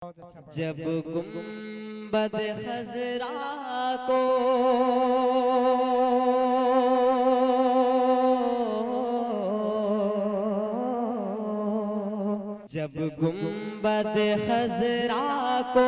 जब गुंबद खजरा को जब गुंबद खजरा को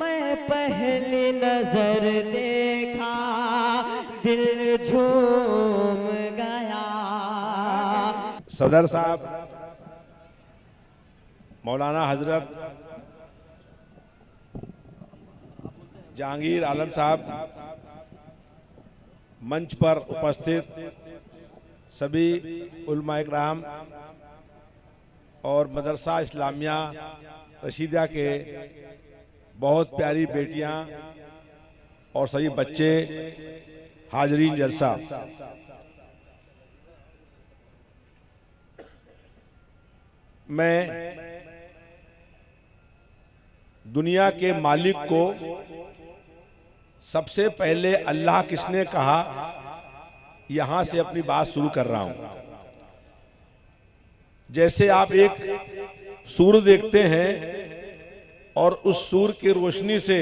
मैं पहली नजर देखा, दिल झूम गया। सदर साहब मौलाना हजरत जहांगीर आलम साहब, मंच पर उपस्थित सभी उलमा इकराम और मदरसा इस्लामिया रशीदा के बहुत प्यारी बेटियां और सभी बच्चे, हाजरीन जलसा, मैं दुनिया के मालिक को सबसे पहले अल्लाह किसने कहा, यहां से अपनी बात शुरू कर रहा हूं। जैसे आप एक सूर्य देखते हैं और उस सूर्य की रोशनी से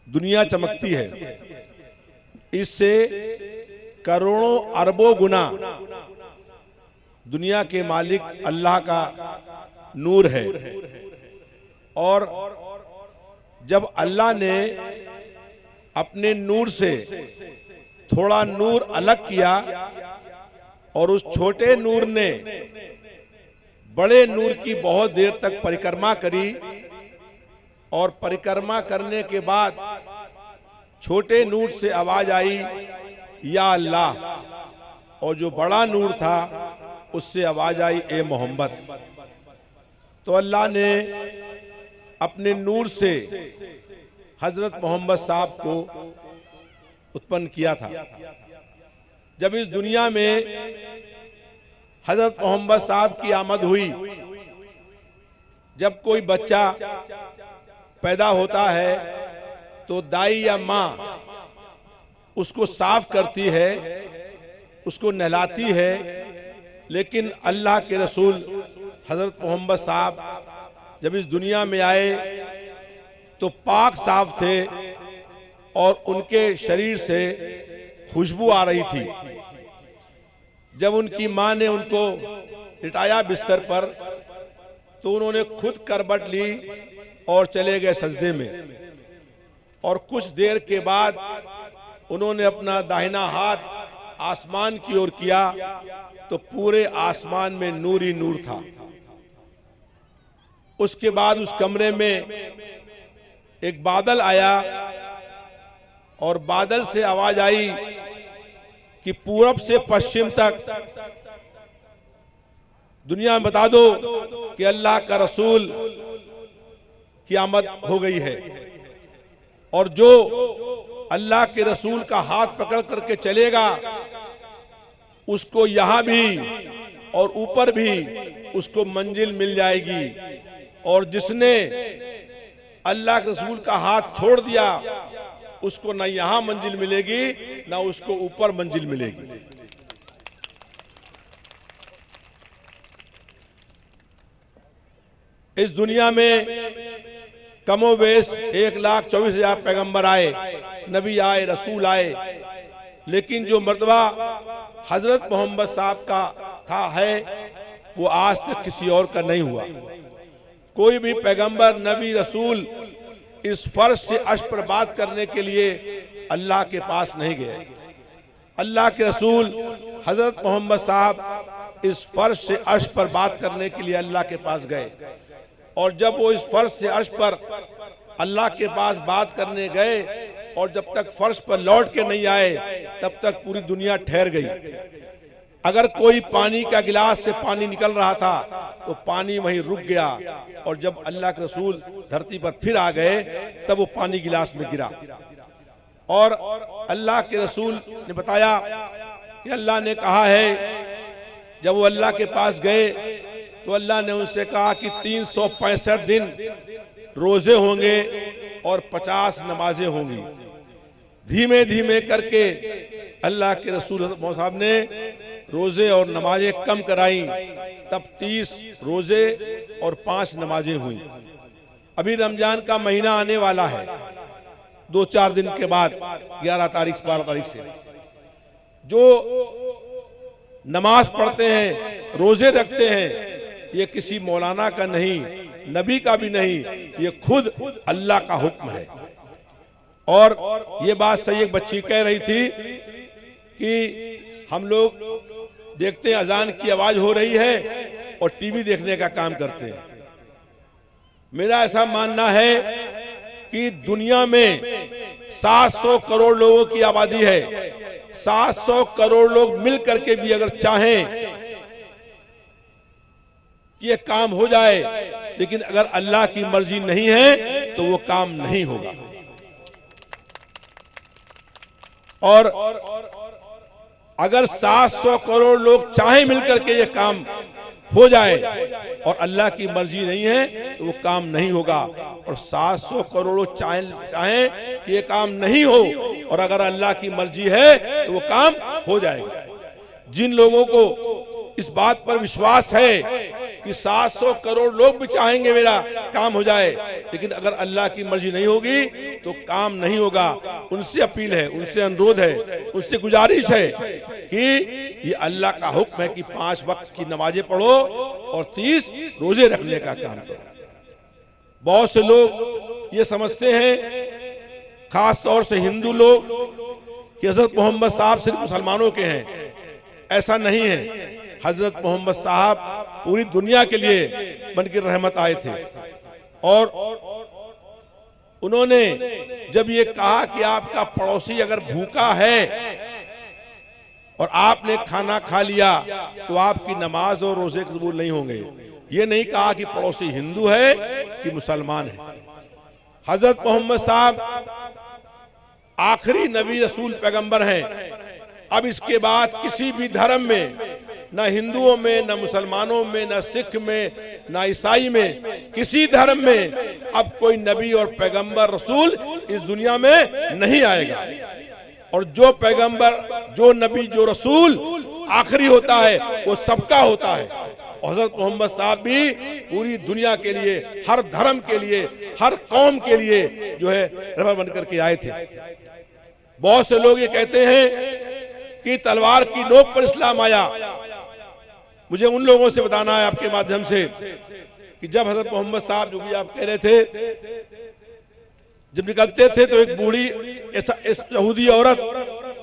दुनिया चमकती है, इससे करोड़ों अरबों गुना दुनिया के मालिक अल्लाह का नूर है। और जब अल्लाह ने अपने नूर से थोड़ा नूर अलग किया और उस छोटे नूर ने बड़े नूर की बहुत देर तक परिक्रमा करी, और परिक्रमा करने के बाद छोटे नूर से आवाज आई या अल्लाह, और जो बड़ा नूर था उससे आवाज आई ए मोहम्मद। तो अल्लाह ने अपने नूर से हजरत मोहम्मद साहब को उत्पन्न किया था। जब इस दुनिया में हजरत मोहम्मद साहब की आमद हुई, जब कोई बच्चा पैदा होता है तो दाई या माँ उसको साफ करती है, उसको नहलाती है, लेकिन अल्लाह के रसूल हजरत मोहम्मद साहब जब इस दुनिया में आए तो पाक साफ थे और उनके शरीर से खुशबू आ रही थी। जब उनकी माँ ने उनको लिटाया बिस्तर पर तो उन्होंने खुद करवट ली और चले गए सजदे में, और कुछ देर के बाद उन्होंने अपना दाहिना हाथ आसमान की ओर किया तो पूरे आसमान में नूर ही नूर था। उसके बाद उस कमरे में एक बादल आया और बादल से आवाज आई कि पूरब से पश्चिम तक दुनिया में बता दो कि अल्लाह का रसूल की आमद हो गई है, और जो अल्लाह के रसूल का हाथ पकड़ करके चलेगा उसको यहां भी और ऊपर भी उसको मंजिल मिल जाएगी, और जिसने अल्लाह के रसूल का हाथ छोड़ दिया उसको ना यहां मंजिल मिलेगी ना उसको ऊपर मंजिल मिलेगी। इस दुनिया में कमोबेश 1,24,000 पैगंबर आए, नबी आए, रसूल आए, लेकिन जो मर्तबा हजरत मोहम्मद साहब का था है वो आज तक किसी और का नहीं हुआ। कोई भी पैगंबर, नबी, रसूल इस फर्श से अर्श पर बात करने के लिए अल्लाह के पास नहीं गए। अल्लाह के रसूल हजरत मोहम्मद साहब इस फर्श से अर्श पर बात करने के लिए अल्लाह के पास गए, और जब वो इस फर्श से अर्श पर अल्लाह के पास बात करने गए और जब तक फर्श पर लौट के नहीं आए तब तक पूरी दुनिया ठहर गई। अगर कोई पानी का गिलास से पानी निकल रहा था तो पानी वहीं रुक गया, और जब अल्लाह के रसूल धरती पर फिर आ गए तब वो पानी गिलास में गिरा। और अल्लाह के रसूल ने बताया कि अल्लाह ने कहा है, जब वो अल्लाह के पास गए तो अल्लाह ने उनसे कहा कि 365 दिन रोजे होंगे और 50 नमाजें होंगी। धीमे धीमे करके अल्लाह के रसूल साहब ने रोजे और नमाजें कम कराई, तब 30 रोजे और 5 नमाजें हुई। अभी रमजान का महीना आने वाला है, 2-4 दिन के बाद 11 तारीख 12 तारीख से जो नमाज पढ़ते हैं, रोजे रखते हैं, ये किसी मौलाना का नहीं, नबी का भी नहीं, ये खुद अल्लाह का हुक्म है। और ये बात सही एक बच्ची कह रही थी कि हम लोग देखते हैं अजान की आवाज हो रही है और टीवी देखने का काम करते हैं। मेरा ऐसा मानना है कि दुनिया में 700 करोड़ लोगों की आबादी है, 700 करोड़ लोग मिल करके भी अगर चाहें ये काम हो जाए, लेकिन अगर अल्लाह की मर्जी नहीं है तो वो काम नहीं होगा। और अगर 700 करोड़ लोग चाहे मिलकर के ये काम हो जाए और अल्लाह की मर्जी नहीं है तो वो काम नहीं होगा। और 700 करोड़ लोग चाहे कि ये काम नहीं हो और अगर अल्लाह की मर्जी है तो वो काम हो जाएगा। जिन लोगों को इस बात पर विश्वास है कि 700 करोड़ लोग भी चाहेंगे मेरा काम हो जाए, लेकिन अगर अल्लाह की मर्जी नहीं होगी तो काम नहीं होगा, उनसे अपील है, उनसे अनुरोध है, उनसे गुजारिश है कि ये अल्लाह का हुक्म है कि 5 वक्त की नमाजें पढ़ो और 30 रोजे रखने का काम करो। बहुत से लोग ये समझते हैं, खास तौर से हिंदू लोग, कि हजरत मोहम्मद साहब सिर्फ मुसलमानों के हैं। ऐसा नहीं है। हजरत मोहम्मद साहब पूरी दुनिया के लिए बनकर रहमत आए थे। और उन्होंने जब ये कहा कि आपका पड़ोसी अगर भूखा है और आपने खाना खा लिया तो आपकी नमाज और रोजे कबूल नहीं होंगे, ये नहीं कहा कि पड़ोसी हिंदू है कि मुसलमान है। हजरत मोहम्मद साहब आखिरी नबी रसूल पैगंबर हैं। अब इसके बाद किसी भी धर्म में, न हिंदुओं में, न मुसलमानों में, न सिख में, न ईसाई में, किसी धर्म में अब कोई नबी और पैगंबर रसूल इस दुनिया में नहीं आएगा। और जो पैगंबर, जो नबी, जो रसूल आखिरी होता है वो सबका होता है। हजरत मोहम्मद साहब भी पूरी दुनिया के लिए, हर धर्म के लिए, हर कौम के लिए जो है रहमत बनकर के आए थे। बहुत से लोग ये कहते हैं कि तलवार की नोक पर इस्लाम आया। मुझे उन लोगों से बताना है आपके माध्यम से कि जब हजरत मोहम्मद साहब, जो भी आप कह रहे थे, जब निकलते थे तो एक बूढ़ी यहूदी औरत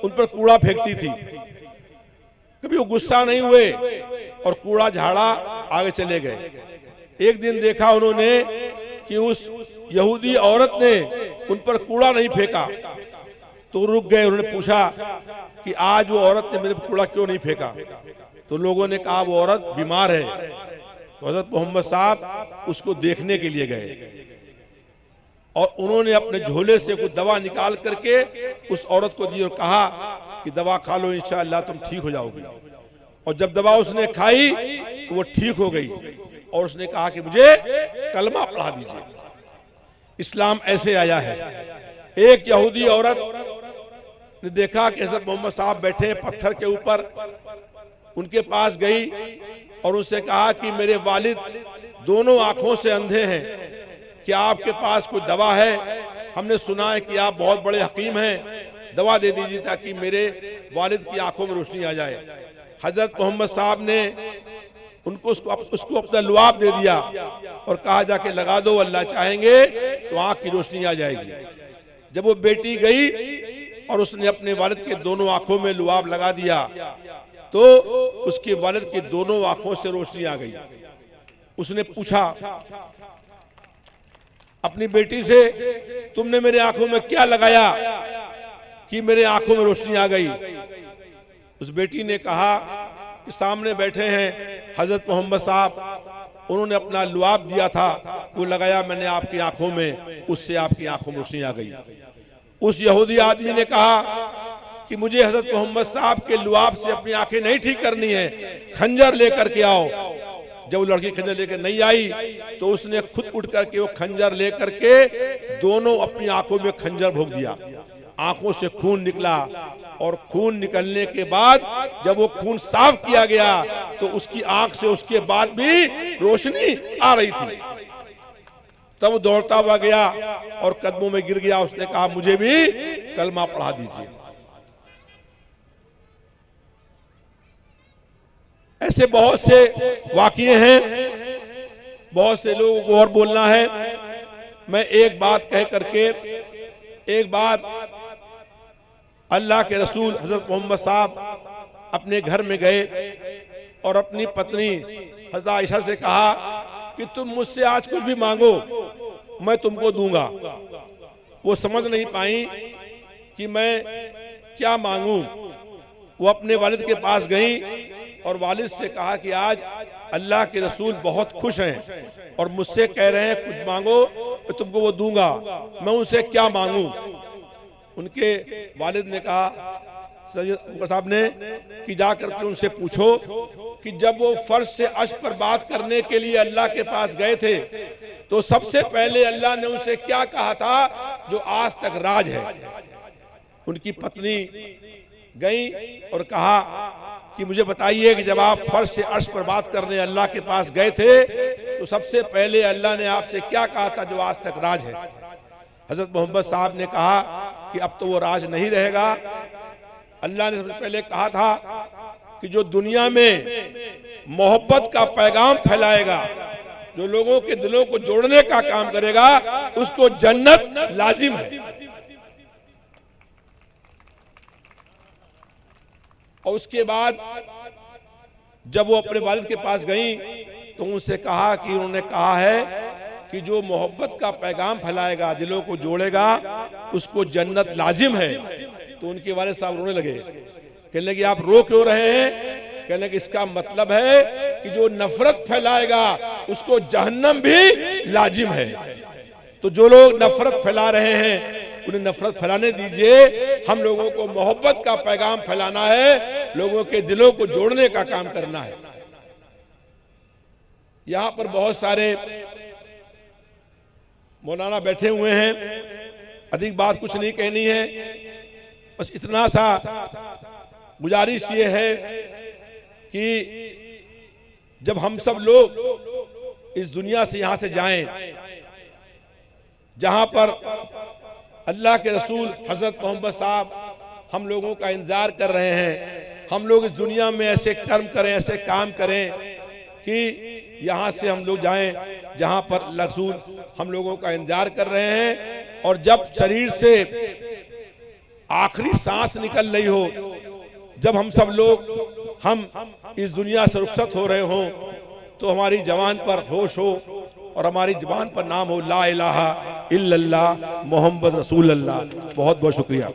उन पर कूड़ा फेंकती थी। कभी वो गुस्सा नहीं हुए और कूड़ा झाड़ा आगे चले गए। एक दिन देखा उन्होंने कि उस यहूदी औरत ने उन पर कूड़ा नहीं फेंका, तो रुक गए। उन्होंने पूछा कि आज वो औरत ने मेरे पर कूड़ा क्यों नहीं फेंका? तो लोगों ने कहा वो औरत बीमार है। तो हजरत मोहम्मद साहब उसको देखने के लिए गए और उन्होंने अपने झोले से कुछ दवा निकाल करके उस औरत को दी और कहा कि दवा खा लो, इंशाअल्लाह तुम ठीक हो जाओगी। और जब दवा उसने खाई तो वो ठीक हो गई और उसने कहा कि मुझे कलमा पढ़ा दीजिए। इस्लाम ऐसे आया है। एक यहूदी औरत ने देखा कि हजरत मोहम्मद साहब बैठे हैं पत्थर के ऊपर, उनके पास गई और उनसे कहा कि मेरे वालिद दोनों आंखों से अंधे हैं, क्या आपके पास कोई दवा है? हमने सुना है कि आप बहुत बड़े हकीम हैं, दवा दे दीजिए ताकि मेरे वालिद की आंखों में रोशनी आ जाए। हजरत मोहम्मद साहब ने उसको अपना लुआब दे दिया और कहा जाके लगा दो, अल्लाह चाहेंगे तो आंख की रोशनी आ जाएगी। जब वो बेटी गई और उसने अपने वालिद के दोनों आंखों में लुआब लगा दिया तो उसके वालिद की दोनों आंखों से रोशनी आ गई। उसने पूछा अपनी बेटी से, तुमने मेरे आंखों में क्या लगाया कि मेरे आंखों में रोशनी आ गई? उस बेटी ने कहा कि सामने बैठे हैं हजरत मोहम्मद साहब, उन्होंने अपना लुआब दिया था, वो लगाया मैंने आपकी आंखों में, उससे आपकी आंखों में रोशनी आ गई। उस यहूदी आदमी ने कहा कि मुझे हजरत मोहम्मद साहब के लुआब से अपनी आंखें नहीं ठीक करनी है, खंजर लेकर के आओ। जब वो लड़की खंजर लेकर नहीं आई तो उसने खुद उठ करके वो खंजर लेकर के दोनों अपनी आंखों में खंजर भोंक दिया। आंखों से खून निकला, और खून निकलने के बाद जब वो खून साफ किया गया तो उसकी आंख से उसके बाद भी रोशनी आ रही थी। तब दौड़ता हुआ गया और कदमों में गिर गया। उसने कहा मुझे भी कलमा पढ़ा दीजिए। ऐसे बहुत से वाकये हैं, बहुत से लोगों को और बोलना है। मैं एक बात कह करके, एक बार अल्लाह के रसूल हजरत मोहम्मद साहब अपने घर में गए और अपनी पत्नी हजरत आयशा से कहा कि तुम मुझसे आज कुछ भी मांगो मैं तुमको दूंगा। वो समझ नहीं पाई कि मैं क्या मांगूं। वो अपने वालिद के पास गई और वालिद से कहा कि आज अल्लाह के रसूल बहुत खुश हैं और मुझसे कह रहे हैं कुछ मांगो तो तुमको वो दूंगा, मैं उनसे क्या मांगूं। उनके वालिद ने कहा सैयद साहब ने कि जाकर के उनसे पूछो कि जब वो फर्श से अर्श पर बात करने के लिए अल्लाह के पास गए थे तो सबसे पहले अल्लाह ने उनसे क्या कहा था जो आज तक राज है। उनकी पत्नी गई और कहा कि मुझे बताइए कि जब आप फर्श से अर्श पर बात करने अल्लाह के पास गए थे तो सबसे पहले अल्लाह ने आपसे क्या कहा था जो आज तक राज है। हजरत मोहम्मद साहब ने कहा कि अब तो वो राज नहीं रहेगा। अल्लाह ने सबसे पहले कहा था कि जो दुनिया में मोहब्बत का पैगाम फैलाएगा, जो लोगों के दिलों को जोड़ने का काम करेगा, उसको जन्नत लाजिम है। और उसके बाद जब वो अपने वालिद के पास गई तो उनसे कहा कि उन्होंने कहा है कि जो मोहब्बत का पैगाम फैलाएगा, दिलों को जोड़ेगा, उसको जन्नत लाजिम है। तो उनके वालिद साहब रोने लगे। कहने लगे आप रो क्यों रहे हैं? कहने लगे इसका मतलब है कि जो नफरत फैलाएगा उसको जहन्नम भी लाजिम है। तो जो लोग नफरत फैला रहे हैं उन्हें नफरत फैलाने दीजिए। हम लोगों को मोहब्बत का पैगाम फैलाना है, लोगों के दिलों को जोड़ने का काम करना है। यहां पर बहुत सारे मौलाना बैठे हुए हैं, अधिक बात कुछ नहीं कहनी है, बस इतना सा गुजारिश ये है कि जब हम सब लोग इस दुनिया से यहां से जाएं जहां पर अल्लाह के रसूल हजरत मोहम्मद साहब हम लोगों का इंतजार कर रहे हैं, हम लोग इस दुनिया में ऐसे कर्म करें, ऐसे काम करें कि यहाँ से हम लोग जाएं जहाँ पर रसूल हम लोगों का इंतजार कर रहे हैं। और जब शरीर से आखिरी सांस निकल रही हो, जब हम सब लोग हम इस दुनिया से रुखसत हो रहे हों, तो हमारी जवान पर होश हो और हमारी जबान पर नाम हो ला इलाहा इल्लल्लाह मोहम्मद रसूलुल्लाह। बहुत बहुत शुक्रिया।